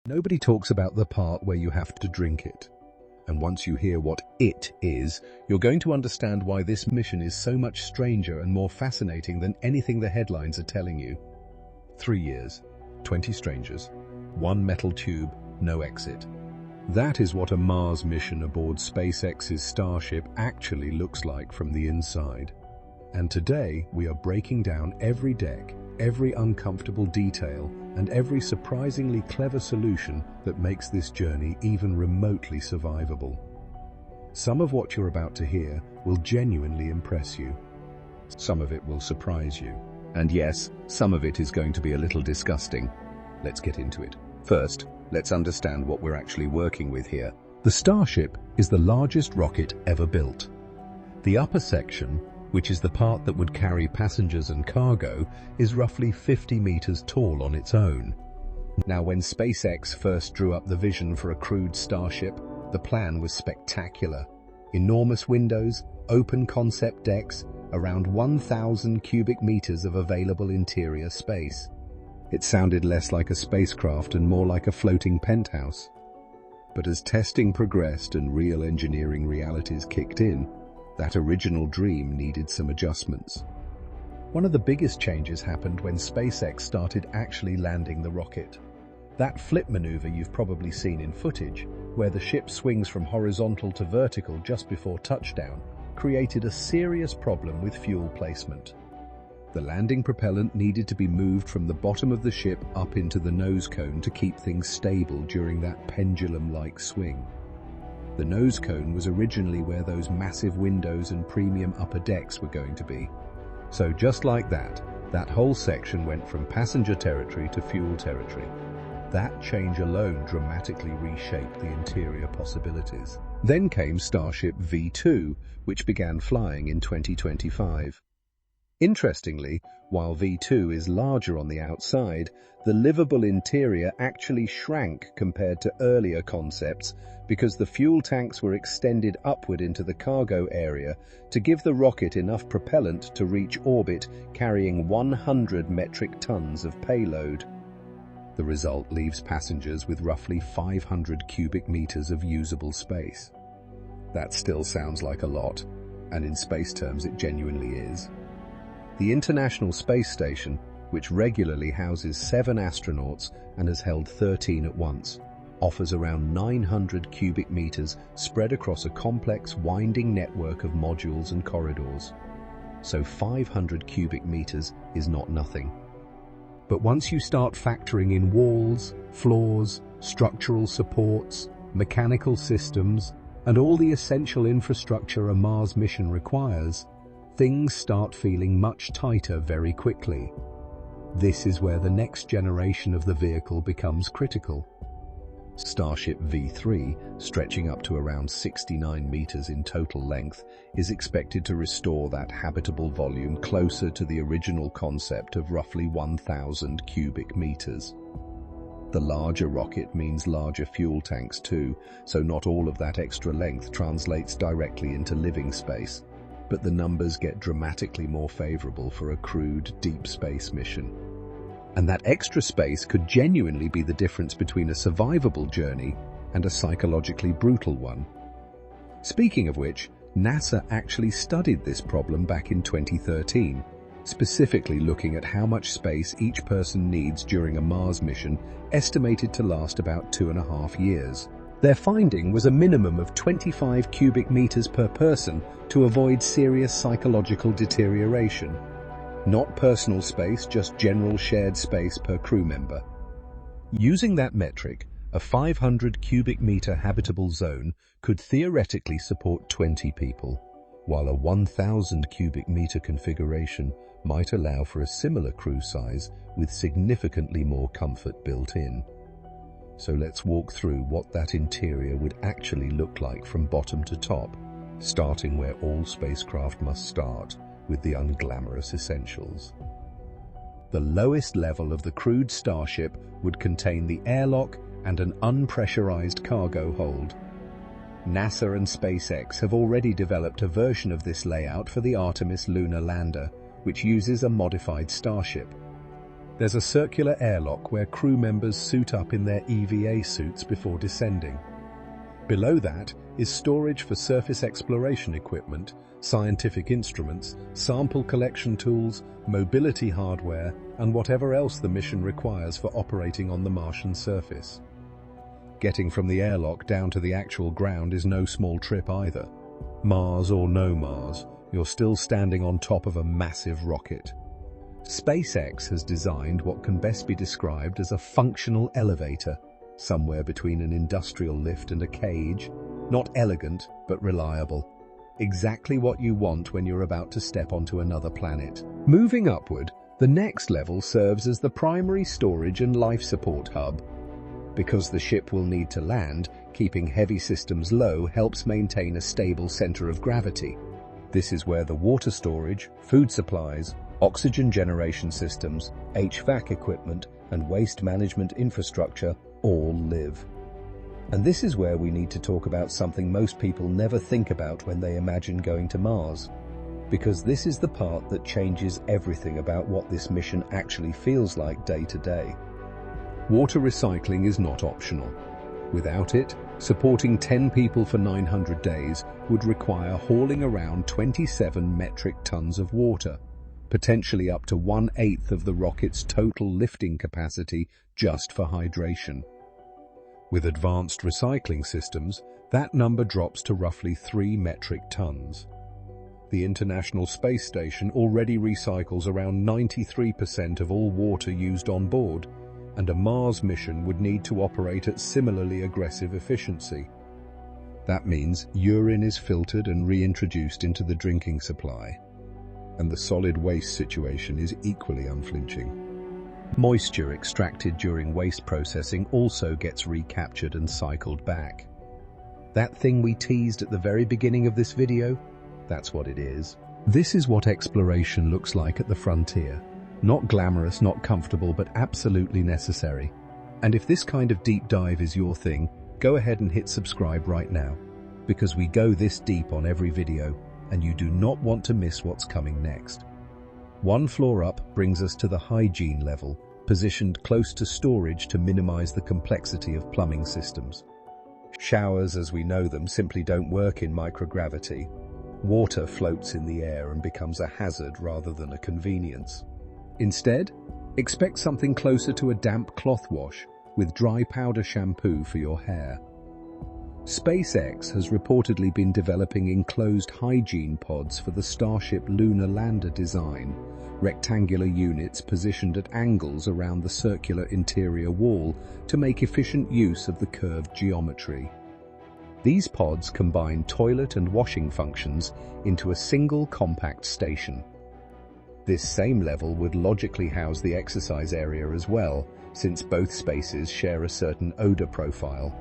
Nobody talks about the part where you have to drink it. And once you hear what it is, you're going to understand why this mission is so much stranger and more fascinating than anything the headlines are telling you. 3 years, 20 strangers, one metal tube, no exit. That is what a Mars mission aboard SpaceX's Starship actually looks like from the inside. And today, we are breaking down every deck, every uncomfortable detail, and every surprisingly clever solution that makes this journey even remotely survivable. Some of what you're about to hear will genuinely impress you. Some of it will surprise you. And yes, some of it is going to be a little disgusting. Let's get into it. First, let's understand what we're actually working with here. The Starship is the largest rocket ever built. The upper section, which is the part that would carry passengers and cargo, is roughly 50 meters tall on its own. Now, when SpaceX first drew up the vision for a crewed Starship, the plan was spectacular. Enormous windows, open concept decks, around 1,000 cubic meters of available interior space. It sounded less like a spacecraft and more like a floating penthouse. But as testing progressed and real engineering realities kicked in, that original dream needed some adjustments. One of the biggest changes happened when SpaceX started actually landing the rocket. That flip maneuver you've probably seen in footage, where the ship swings from horizontal to vertical just before touchdown, created a serious problem with fuel placement. The landing propellant needed to be moved from the bottom of the ship up into the nose cone to keep things stable during that pendulum-like swing. The nose cone was originally where those massive windows and premium upper decks were going to be. So just like that whole section went from passenger territory to fuel territory. That change alone dramatically reshaped the interior possibilities. Then came Starship V2, which began flying in 2025. Interestingly, while V2 is larger on the outside, the livable interior actually shrank compared to earlier concepts because the fuel tanks were extended upward into the cargo area to give the rocket enough propellant to reach orbit carrying 100 metric tons of payload. The result leaves passengers with roughly 500 cubic meters of usable space. That still sounds like a lot, and in space terms it genuinely is. The International Space Station, which regularly houses 7 astronauts and has held 13 at once, offers around 900 cubic meters spread across a complex, winding network of modules and corridors. So 500 cubic meters is not nothing. But once you start factoring in walls, floors, structural supports, mechanical systems, and all the essential infrastructure a Mars mission requires, things start feeling much tighter very quickly. This is where the next generation of the vehicle becomes critical. Starship V3, stretching up to around 69 meters in total length, is expected to restore that habitable volume closer to the original concept of roughly 1,000 cubic meters. The larger rocket means larger fuel tanks too, so not all of that extra length translates directly into living space. But the numbers get dramatically more favorable for a crewed deep space mission. And that extra space could genuinely be the difference between a survivable journey and a psychologically brutal one. Speaking of which, NASA actually studied this problem back in 2013, specifically looking at how much space each person needs during a Mars mission, estimated to last about 2.5 years. Their finding was a minimum of 25 cubic meters per person to avoid serious psychological deterioration. Not personal space, just general shared space per crew member. Using that metric, a 500 cubic meter habitable zone could theoretically support 20 people, while a 1,000 cubic meter configuration might allow for a similar crew size with significantly more comfort built in. So let's walk through what that interior would actually look like from bottom to top, starting where all spacecraft must start, with the unglamorous essentials. The lowest level of the crewed Starship would contain the airlock and an unpressurized cargo hold. NASA and SpaceX have already developed a version of this layout for the Artemis lunar lander, which uses a modified Starship. There's a circular airlock where crew members suit up in their EVA suits before descending. Below that is storage for surface exploration equipment, scientific instruments, sample collection tools, mobility hardware, and whatever else the mission requires for operating on the Martian surface. Getting from the airlock down to the actual ground is no small trip either. Mars or no Mars, you're still standing on top of a massive rocket. SpaceX has designed what can best be described as a functional elevator, somewhere between an industrial lift and a cage, not elegant but reliable. Exactly what you want when you're about to step onto another planet. Moving upward, the next level serves as the primary storage and life support hub. Because the ship will need to land, keeping heavy systems low helps maintain a stable center of gravity. This is where the water storage, food supplies, oxygen generation systems, HVAC equipment, and waste management infrastructure all live. And this is where we need to talk about something most people never think about when they imagine going to Mars. Because this is the part that changes everything about what this mission actually feels like day to day. Water recycling is not optional. Without it, supporting 10 people for 900 days would require hauling around 27 metric tons of water, potentially up to 1/8 of the rocket's total lifting capacity just for hydration. With advanced recycling systems, that number drops to roughly 3 metric tons. The International Space Station already recycles around 93% of all water used on board, and a Mars mission would need to operate at similarly aggressive efficiency. That means urine is filtered and reintroduced into the drinking supply, and the solid waste situation is equally unflinching. Moisture extracted during waste processing also gets recaptured and cycled back. That thing we teased at the very beginning of this video, that's what it is. This is what exploration looks like at the frontier. Not glamorous, not comfortable, but absolutely necessary. And if this kind of deep dive is your thing, go ahead and hit subscribe right now, because we go this deep on every video, and you do not want to miss what's coming next. One floor up brings us to the hygiene level, positioned close to storage to minimize the complexity of plumbing systems. Showers as we know them simply don't work in microgravity. Water floats in the air and becomes a hazard rather than a convenience. Instead, expect something closer to a damp cloth wash with dry powder shampoo for your hair. SpaceX has reportedly been developing enclosed hygiene pods for the Starship lunar lander design, rectangular units positioned at angles around the circular interior wall to make efficient use of the curved geometry. These pods combine toilet and washing functions into a single compact station. This same level would logically house the exercise area as well, since both spaces share a certain odor profile.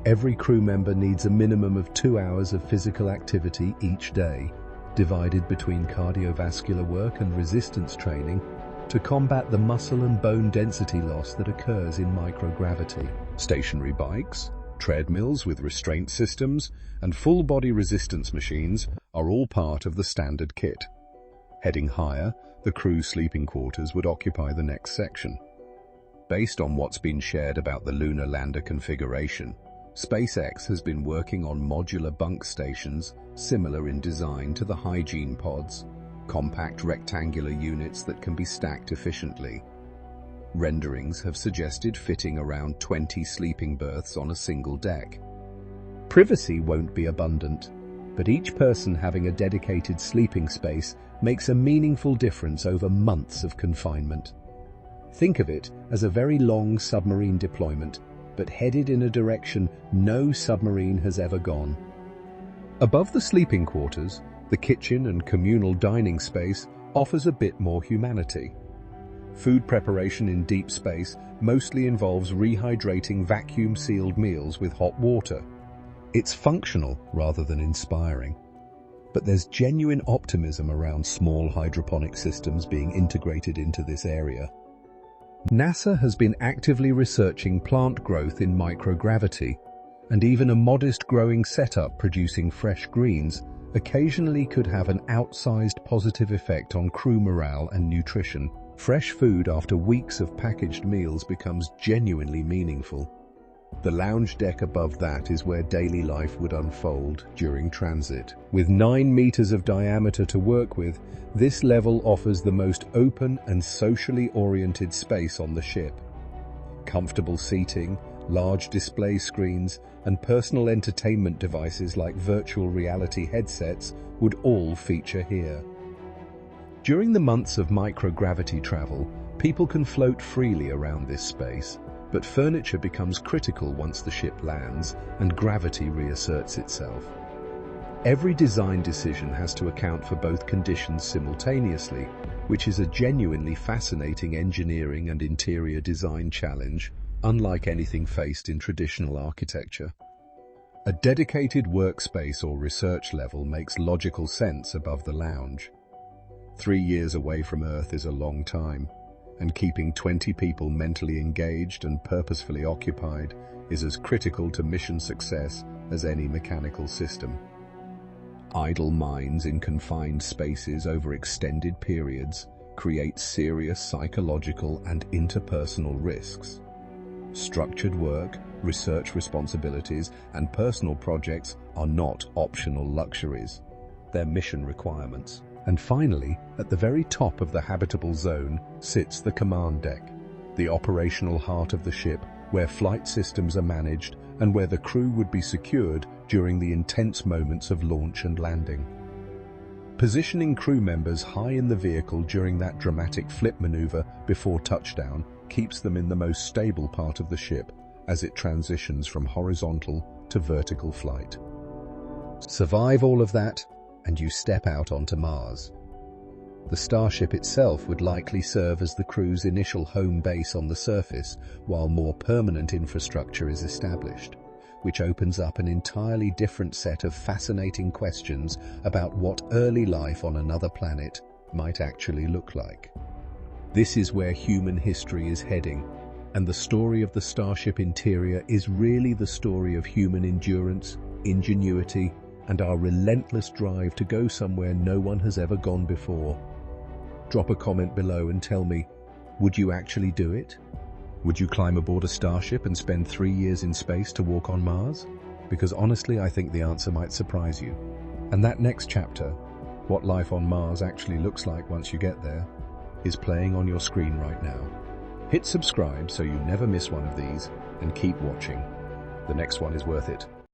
Every crew member needs a minimum of 2 hours of physical activity each day, divided between cardiovascular work and resistance training, to combat the muscle and bone density loss that occurs in microgravity. Stationary bikes, treadmills with restraint systems, and full-body resistance machines are all part of the standard kit. Heading higher, the crew's sleeping quarters would occupy the next section. Based on what's been shared about the lunar lander configuration, SpaceX has been working on modular bunk stations similar in design to the hygiene pods, compact rectangular units that can be stacked efficiently. Renderings have suggested fitting around 20 sleeping berths on a single deck. Privacy won't be abundant, but each person having a dedicated sleeping space makes a meaningful difference over months of confinement. Think of it as a very long submarine deployment, but headed in a direction no submarine has ever gone. Above the sleeping quarters, the kitchen and communal dining space offers a bit more humanity. Food preparation in deep space mostly involves rehydrating vacuum-sealed meals with hot water. It's functional rather than inspiring. But there's genuine optimism around small hydroponic systems being integrated into this area. NASA has been actively researching plant growth in microgravity, and even a modest growing setup producing fresh greens occasionally could have an outsized positive effect on crew morale and nutrition. Fresh food after weeks of packaged meals becomes genuinely meaningful. The lounge deck above that is where daily life would unfold during transit. With 9 meters of diameter to work with, this level offers the most open and socially oriented space on the ship. Comfortable seating, large display screens, and personal entertainment devices like virtual reality headsets would all feature here. During the months of microgravity travel, people can float freely around this space, but furniture becomes critical once the ship lands and gravity reasserts itself. Every design decision has to account for both conditions simultaneously, which is a genuinely fascinating engineering and interior design challenge, unlike anything faced in traditional architecture. A dedicated workspace or research level makes logical sense above the lounge. 3 years away from Earth is a long time, and keeping 20 people mentally engaged and purposefully occupied is as critical to mission success as any mechanical system. Idle minds in confined spaces over extended periods create serious psychological and interpersonal risks. Structured work, research responsibilities, and personal projects are not optional luxuries. They're mission requirements. And finally, at the very top of the habitable zone sits the command deck, the operational heart of the ship, where flight systems are managed and where the crew would be secured during the intense moments of launch and landing. Positioning crew members high in the vehicle during that dramatic flip maneuver before touchdown keeps them in the most stable part of the ship as it transitions from horizontal to vertical flight. Survive all of that, and you step out onto Mars. The Starship itself would likely serve as the crew's initial home base on the surface, while more permanent infrastructure is established, which opens up an entirely different set of fascinating questions about what early life on another planet might actually look like. This is where human history is heading, and the story of the Starship interior is really the story of human endurance, ingenuity, and our relentless drive to go somewhere no one has ever gone before. Drop a comment below and tell me, would you actually do it? Would you climb aboard a Starship and spend 3 years in space to walk on Mars? Because honestly, I think the answer might surprise you. And that next chapter, what life on Mars actually looks like once you get there, is playing on your screen right now. Hit subscribe so you never miss one of these, and keep watching. The next one is worth it.